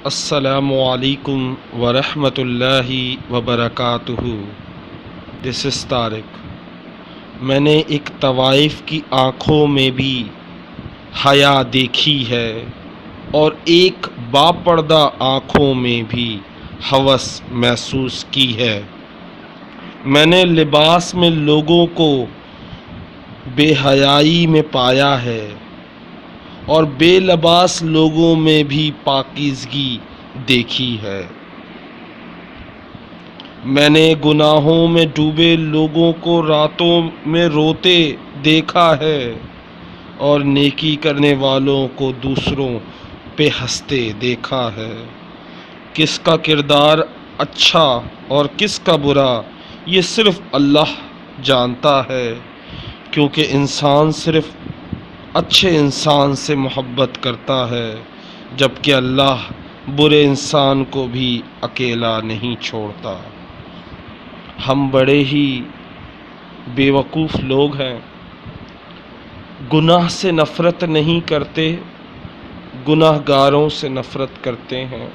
السلام علیکم ورحمۃ اللہ وبرکاتہ۔ دس از طارق۔ میں نے ایک طوائف کی آنکھوں میں بھی حیا دیکھی ہے اور ایک باپردہ آنکھوں میں بھی ہوس محسوس کی ہے۔ میں نے لباس میں لوگوں کو بے حیائی میں پایا ہے اور بے لباس لوگوں میں بھی پاکیزگی دیکھی ہے۔ میں نے گناہوں میں ڈوبے لوگوں کو راتوں میں روتے دیکھا ہے اور نیکی کرنے والوں کو دوسروں پہ ہنستے دیکھا ہے۔ کس کا کردار اچھا اور کس کا برا یہ صرف اللہ جانتا ہے، کیونکہ انسان صرف اچھے انسان سے محبت کرتا ہے، جبکہ اللہ برے انسان کو بھی اکیلا نہیں چھوڑتا۔ ہم بڑے ہی بیوقوف لوگ ہیں، گناہ سے نفرت نہیں کرتے، گناہ گاروں سے نفرت کرتے ہیں۔